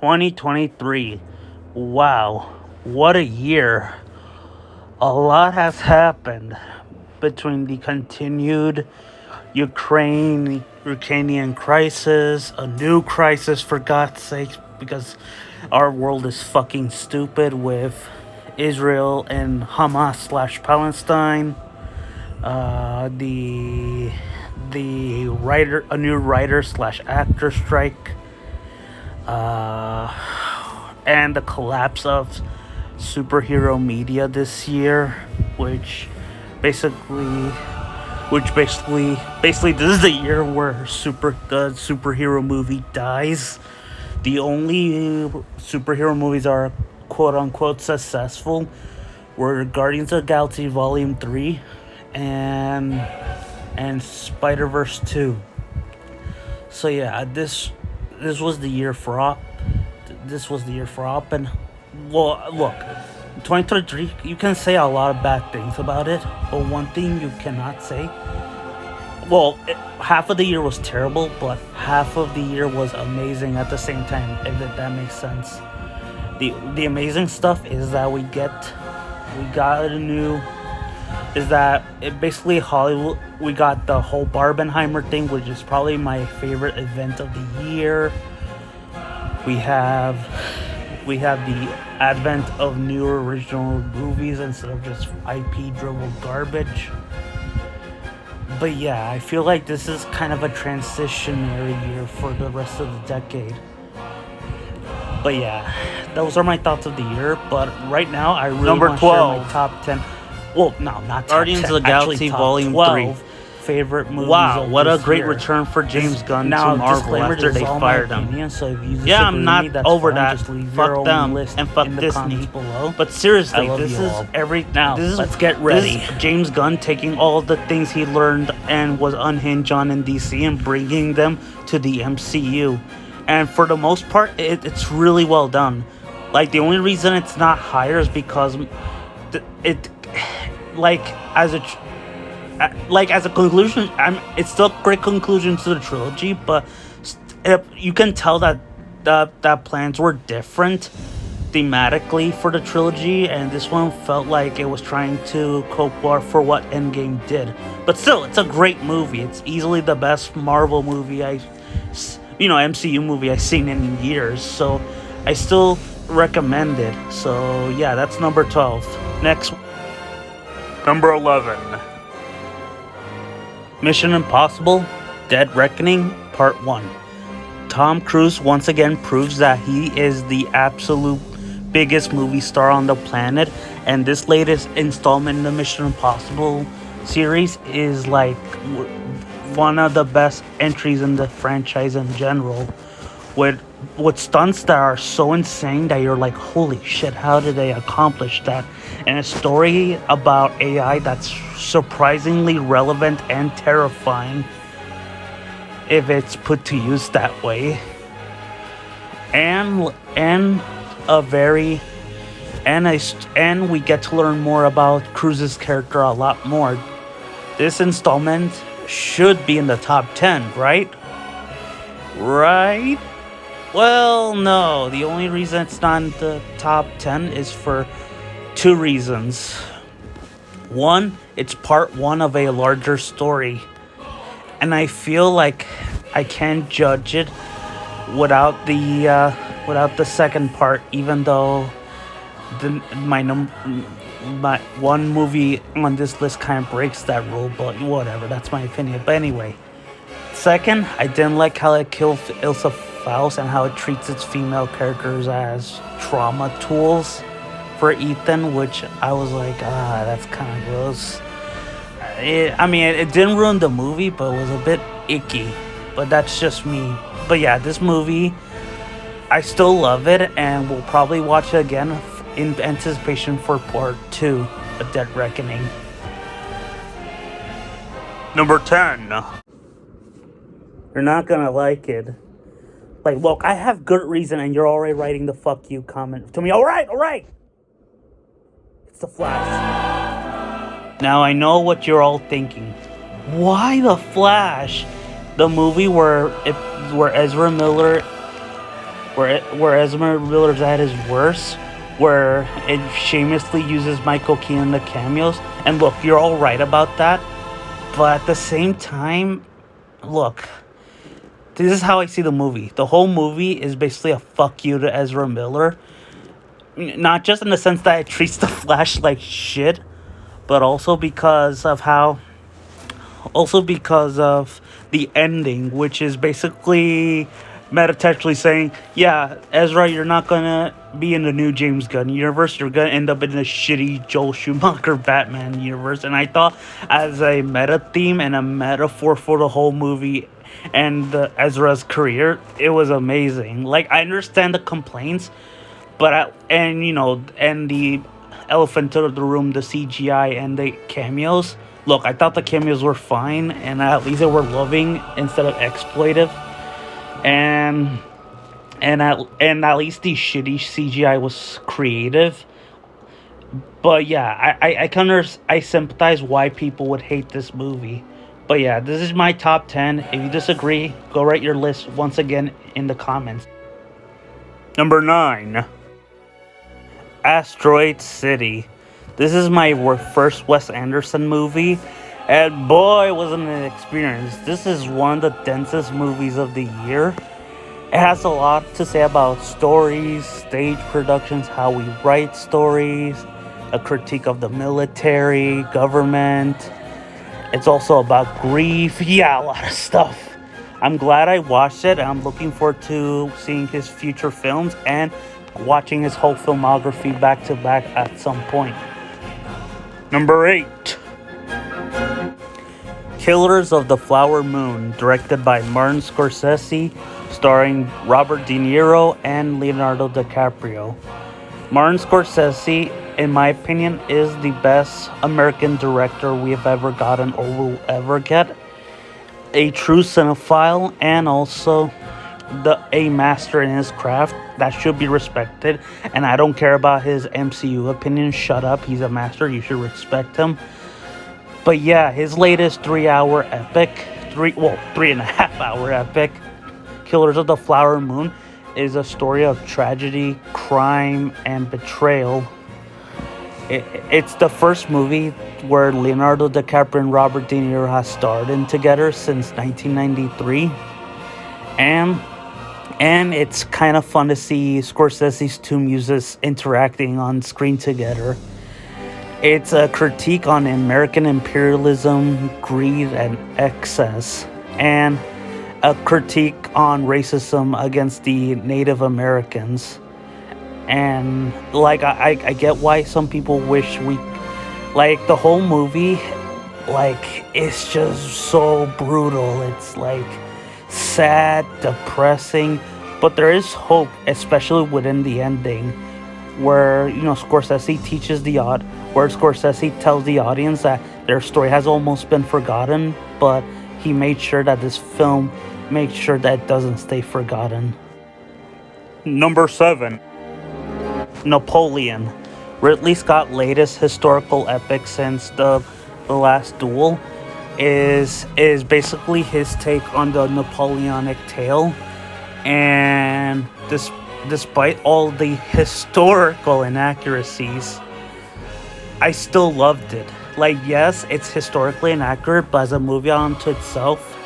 2023. Wow, what a year. A lot has happened between the continued Ukrainian crisis, a new crisis for God's sake, because our world is fucking stupid with Israel and Hamas slash Palestine. The writer, a new writer slash actor strike, and the collapse of superhero media this year, which basically basically this is the year where the superhero movie dies. The only superhero movies are quote unquote successful were Guardians of the Galaxy Volume 3 and Spider-Verse 2. So yeah, this was the year for op. This was the year for op, and well, look, 2023. You can say a lot of bad things about it, but one thing you cannot say. Well, half of the year was terrible, but half of the year was amazing at the same time. If that makes sense. The amazing stuff is that we got a new. Is that it basically Hollywood? We got the whole Barbenheimer thing, which is probably my favorite event of the year. We have the advent of new original movies instead of just IP driven garbage. But yeah, I feel like this is kind of a transitionary year for the rest of the decade. But yeah, those are my thoughts of the year. But right now, I really want to share my top 10. Well, no, not top Guardians 10. of the Galaxy Volume 3. Favorite movies. Wow, what a great year. return for James Gunn now, to Marvel after they fired him. So if you Yeah, I'm not over fine. that. Just leave Fuck your them list and fuck in the Disney. below. But seriously, this is all. now. Let's get ready. This is James Gunn taking all the things he learned and was unhinged on in DC and bringing them to the MCU. And for the most part, it's really well done. Like, the only reason it's not higher is because as a conclusion, it's still a great conclusion to the trilogy, but you can tell that plans were different thematically for the trilogy, and this one felt like it was trying to cope for what Endgame did. But still, it's a great movie. It's easily the best Marvel movie MCU movie I've seen in years, so I still recommend it. So yeah, that's number 12. Next, number 11. Mission Impossible Dead Reckoning Part 1. Tom Cruise once again proves that he is the absolute biggest movie star on the planet, and this latest installment in the Mission Impossible series is like one of the best entries in the franchise in general, with stunts that are so insane that you're like, holy shit, how did they accomplish that? And a story about AI that's surprisingly relevant and terrifying if it's put to use that way. And we get to learn more about Cruise's character a lot more. This installment should be in the top 10, right? Right? Well, no. The only reason it's not in the top 10 is for two reasons. One, it's part one of a larger story, and I feel like I can't judge it without the second part, even though my one movie on this list kind of breaks that rule, but whatever, that's my opinion. But anyway, second, I didn't like how it killed Ilsa Faust and how it treats its female characters as trauma tools for Ethan, which I was like, that's kind of gross. It didn't ruin the movie, but it was a bit icky. But that's just me. But yeah, this movie, I still love it, and we'll probably watch it again in anticipation for part 2, A Dead Reckoning. Number 10. You're not gonna like it. Like, look, I have good reason, and you're already writing the fuck you comment to me. Alright! It's The Flash. Now, I know what you're all thinking. Why The Flash? The movie where Ezra Miller where Ezra Miller's at his worst, where it shamelessly uses Michael Keaton in the cameos. And look, you're all right about that, but at the same time, look, this is how I see the movie. The whole movie is basically a fuck you to Ezra Miller. Not just in the sense that it treats the Flash like shit, but also because of the ending, which is basically metaphorically saying, yeah, Ezra, you're not gonna be in the new James Gunn universe. You're gonna end up in the shitty Joel Schumacher Batman universe. And I thought, as a meta theme and a metaphor for the whole movie and Ezra's career, it was amazing. Like, I understand the complaints, but and the elephant in the room, the CGI and the cameos. Look, I thought the cameos were fine, and at least they were loving instead of exploitive. And at least the shitty CGI was creative. But yeah, I sympathize why people would hate this movie. But yeah, this is my top 10. If you disagree, go write your list once again in the comments. Number 9. Asteroid City. This is my first Wes Anderson movie, and boy, wasn't it an experience. This is one of the densest movies of the year. It has a lot to say about stories, stage productions, how we write stories, a critique of the military, government. It's also about grief. Yeah, a lot of stuff. I'm glad I watched it, and I'm looking forward to seeing his future films and watching his whole filmography back to back at some point. Number 8. Killers of the Flower Moon, directed by Martin Scorsese, starring Robert De Niro and Leonardo DiCaprio. Martin Scorsese, in my opinion, is the best American director we have ever gotten or will ever get. A true cinephile and also a master in his craft that should be respected. And I don't care about his MCU opinion. Shut up. He's a master. You should respect him. But yeah, his latest 3-hour epic, 3.5-hour epic, Killers of the Flower Moon, is a story of tragedy, crime, and betrayal. It's the first movie where Leonardo DiCaprio and Robert De Niro have starred in together since 1993. And it's kind of fun to see Scorsese's two muses interacting on screen together. It's a critique on American imperialism, greed, and excess, and a critique on racism against the Native Americans. And like I get why some people wish we like the whole movie, like it's just so brutal. It's like sad, depressing, but there is hope, especially within the ending, where Scorsese tells the audience that their story has almost been forgotten, but he made sure that this film makes sure that it doesn't stay forgotten. Number 7. Napoleon, Ridley Scott's latest historical epic since the Last Duel, is basically his take on the Napoleonic tale, and despite all the historical inaccuracies, I still loved it. Like, yes, it's historically inaccurate, but as a movie unto itself,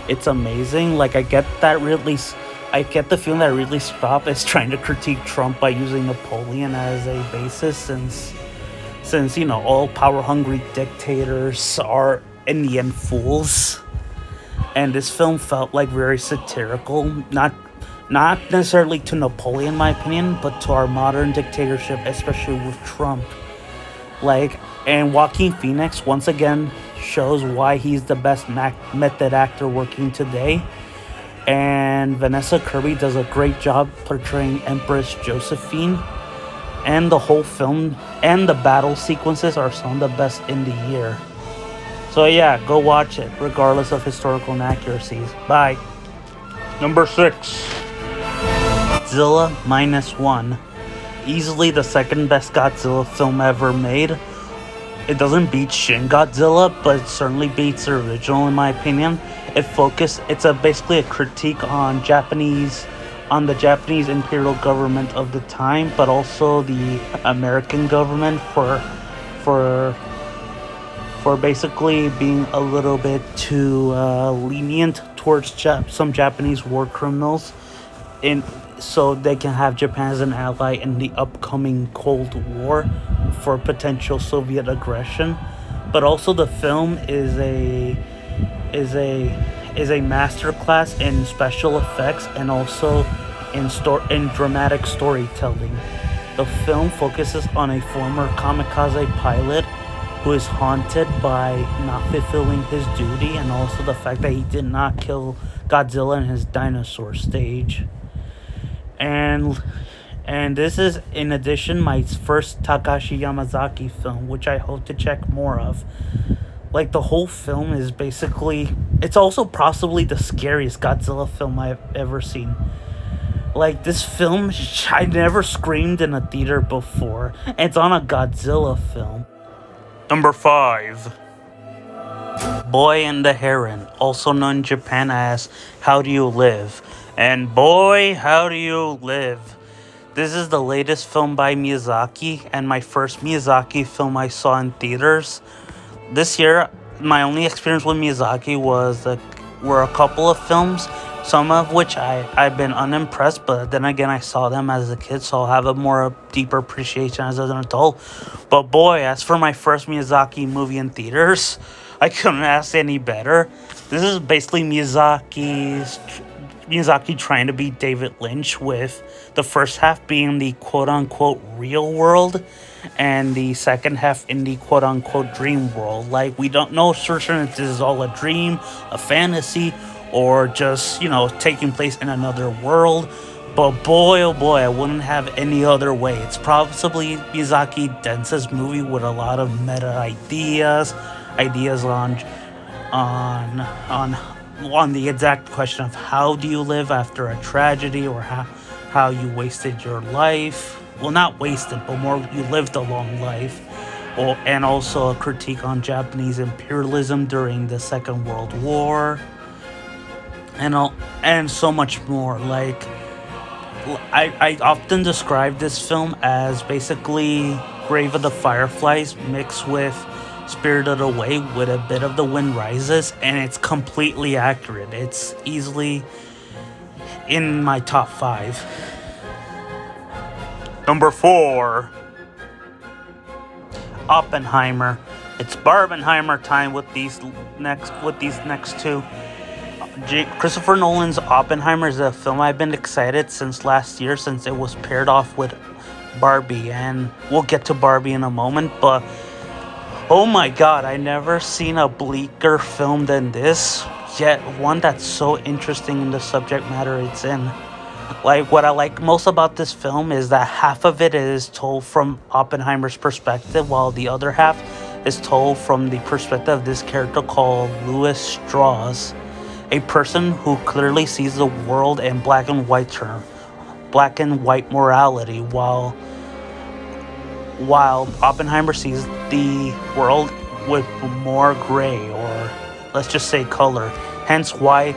it's amazing. Like, I get the feeling that Ridley Scott is trying to critique Trump by using Napoleon as a basis, since all power-hungry dictators are in the end fools. And this film felt like very satirical, not necessarily to Napoleon, in my opinion, but to our modern dictatorship, especially with Trump. And Joaquin Phoenix once again shows why he's the best method actor working today. And Vanessa Kirby does a great job portraying Empress Josephine. And the whole film and the battle sequences are some of the best in the year. So yeah, go watch it, regardless of historical inaccuracies. Bye. Number 6. Godzilla -1. Easily the second best Godzilla film ever made. It doesn't beat Shin Godzilla, but it certainly beats the original in my opinion. It's basically a critique on Japanese on the Japanese imperial government of the time, but also the American government for for basically being a little bit too lenient towards some Japanese war criminals, in so they can have Japan as an ally in the upcoming Cold War for potential Soviet aggression. But also, the film is a is a masterclass in special effects and also in dramatic storytelling. The film focuses on a former kamikaze pilot who is haunted by not fulfilling his duty, and also the fact that he did not kill Godzilla in his dinosaur stage. And this is, in addition, my first Takashi Yamazaki film, which I hope to check more of. Like, the whole film is basically, it's also possibly the scariest Godzilla film I've ever seen. Like, this film, I never screamed in a theater before. It's on a Godzilla film. Number 5. Boy and the Heron, also known in Japan as How Do You Live? And Boy, How Do You Live? This is the latest film by Miyazaki, and my first Miyazaki film I saw in theaters. This year, my only experience with Miyazaki were a couple of films, some of which I've been unimpressed, but then again, I saw them as a kid, so I'll have a more deeper appreciation as an adult. But boy, as for my first Miyazaki movie in theaters, I couldn't ask any better. This is basically Miyazaki trying to beat David Lynch, with the first half being the quote-unquote real world and the second half in the quote-unquote dream world. Like, we don't know for certain if this is all a dream, a fantasy, or just, taking place in another world. But boy, oh boy, I wouldn't have any other way. It's possibly Miyazaki densest movie with a lot of meta ideas on the exact question of how do you live after a tragedy, or how you wasted your life. Well, not wasted, but more you lived a long life. And also a critique on Japanese imperialism during the Second World War. And so much more. Like, I often describe this film as basically Grave of the Fireflies mixed with Spirited Away with a bit of The Wind Rises, and it's completely accurate. It's easily in my top 5. Number 4. Oppenheimer. It's Barbenheimer time with these next two. Christopher Nolan's Oppenheimer is a film I've been excited since last year, since it was paired off with Barbie, and we'll get to Barbie in a moment, but oh my god, I never seen a bleaker film than this, yet one that's so interesting in the subject matter it's in. Like, what I like most about this film is that half of it is told from Oppenheimer's perspective, while the other half is told from the perspective of this character called Lewis Strauss, a person who clearly sees the world in black and white morality, while Oppenheimer sees the world with more gray, or let's just say color. Hence why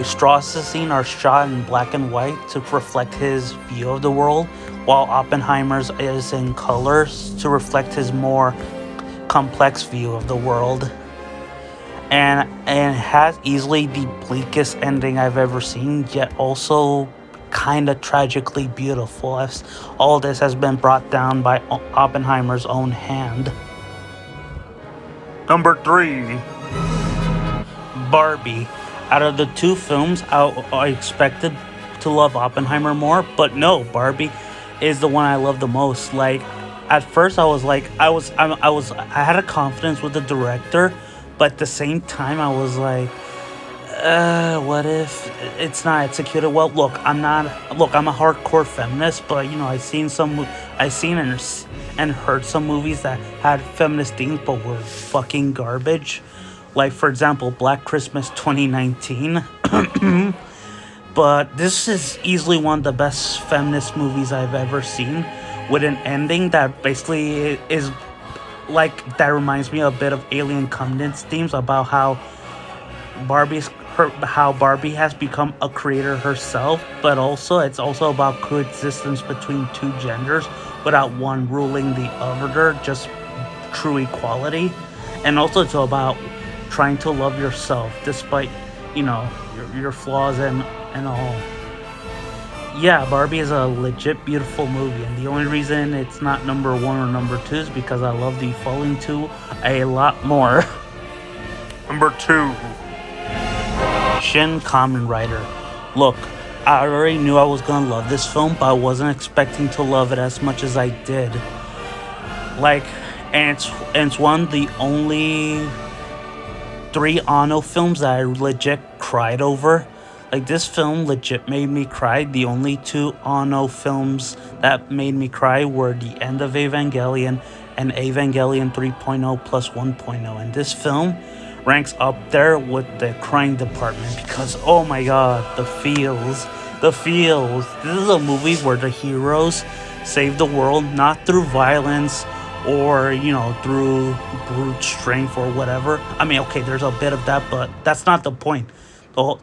Strauss's scenes are shot in black and white to reflect his view of the world, while Oppenheimer's is in colors to reflect his more complex view of the world. And has easily the bleakest ending I've ever seen, yet also kind of tragically beautiful, as all this has been brought down by Oppenheimer's own hand. Number 3. Barbie. Out of the two films, I expected to love Oppenheimer more, but no, Barbie is the one I love the most. Like, at first I was like, I had a confidence with the director, but at the same time I was like, what if it's not executed well? Look, I'm a hardcore feminist, but I've seen and heard some movies that had feminist themes but were fucking garbage. Like, for example, Black Christmas 2019. But this is easily one of the best feminist movies I've ever seen, with an ending that basically is like, that reminds me a bit of Alien Covenant's themes about how how Barbie has become a creator herself, but also it's also about coexistence between two genders without one ruling the other, just true equality. And also it's about trying to love yourself despite, your flaws and all. Yeah, Barbie is a legit beautiful movie, and the only reason it's not number one or number two is because I love the following two a lot more. Number two, Shin Kamen Rider. Look, I already knew I was gonna love this film, but I wasn't expecting to love it as much as I did. Like, and it's one of the only 3 Anno films that I legit cried over. Like, this film legit made me cry. The only 2 Anno films that made me cry were The End of Evangelion and Evangelion 3.0 plus 1.0. And this film ranks up there with the crying department because, oh my god, the feels. This is a movie where the heroes save the world not through violence or, through brute strength or whatever. I mean, okay, there's a bit of that, but that's not the point.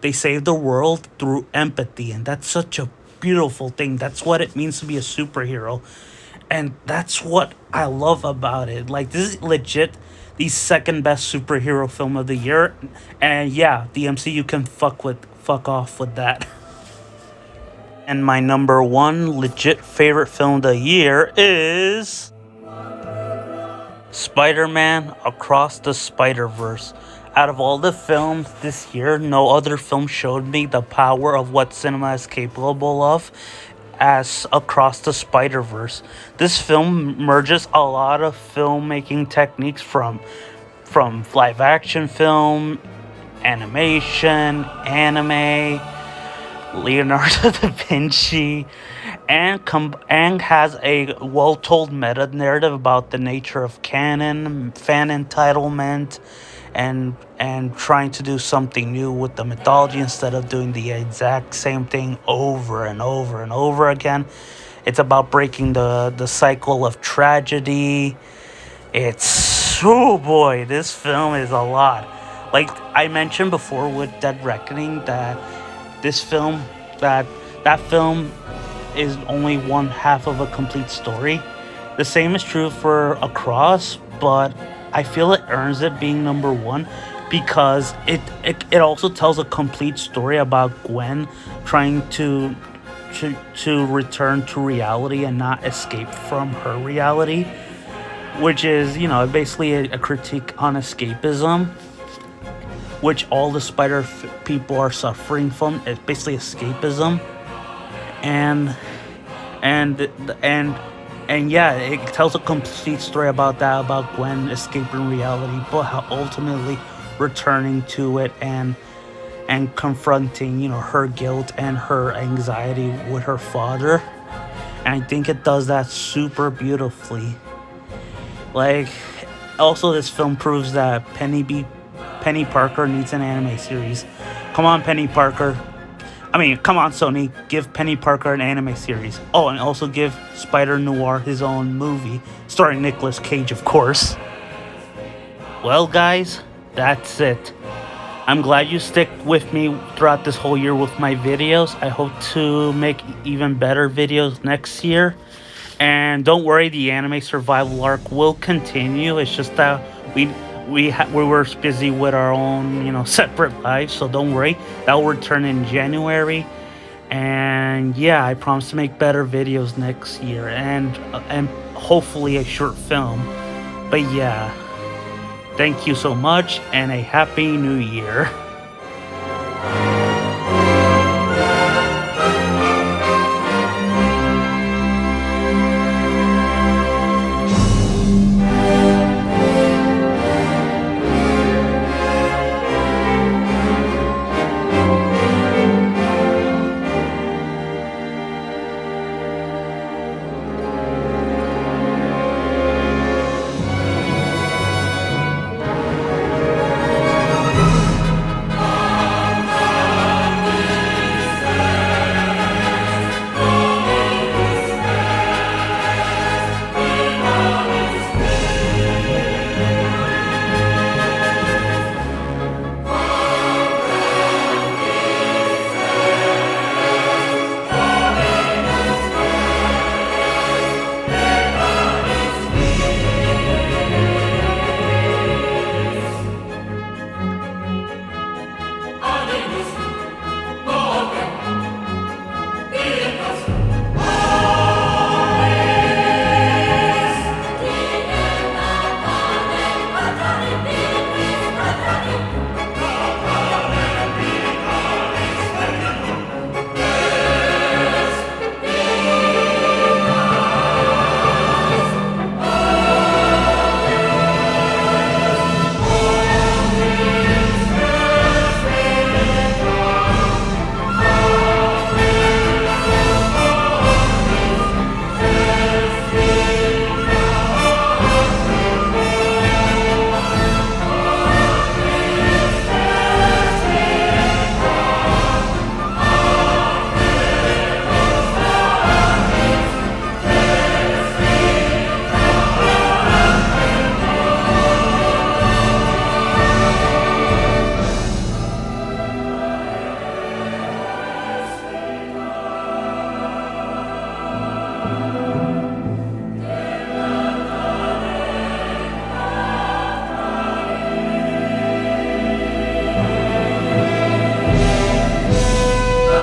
They save the world through empathy, and that's such a beautiful thing. That's what it means to be a superhero, and that's what I love about it. Like, this is legit the second best superhero film of the year, and yeah, the MCU can fuck off with that. And my number 1 legit favorite film of the year is Spider-Man Across the Spider-Verse. Out of all the films this year, no other film showed me the power of what cinema is capable of as Across the Spider-Verse. This film merges a lot of filmmaking techniques from live action film, animation, anime, Leonardo da Vinci, and has a well-told meta-narrative about the nature of canon, fan entitlement, and trying to do something new with the mythology instead of doing the exact same thing over and over and over again. It's about breaking the cycle of tragedy. Oh boy, this film is a lot. Like I mentioned before with Dead Reckoning, that film is only one half of a complete story. The same is true for Across, but I feel it earns it being number 1 because it also tells a complete story about Gwen trying to return to reality and not escape from her reality, which is, basically a critique on escapism, which all the spider people are suffering from. It's basically escapism, and yeah, it tells a complete story about that, about Gwen escaping reality, but how ultimately returning to it and confronting, her guilt and her anxiety with her father. And I think it does that super beautifully. Like, also this film proves that Penny Parker needs an anime series. Come on, Penny Parker. Come on, Sony, give Penny Parker an anime series. Oh, and also give Spider-Noir his own movie, starring Nicolas Cage, of course. Well, guys, that's it. I'm glad you stick with me throughout this whole year with my videos. I hope to make even better videos next year. And don't worry, the anime survival arc will continue. It's just that we were busy with our own, separate lives. So don't worry, that will return in January. And yeah, I promise to make better videos next year, and hopefully a short film. But yeah, thank you so much, and a happy new year.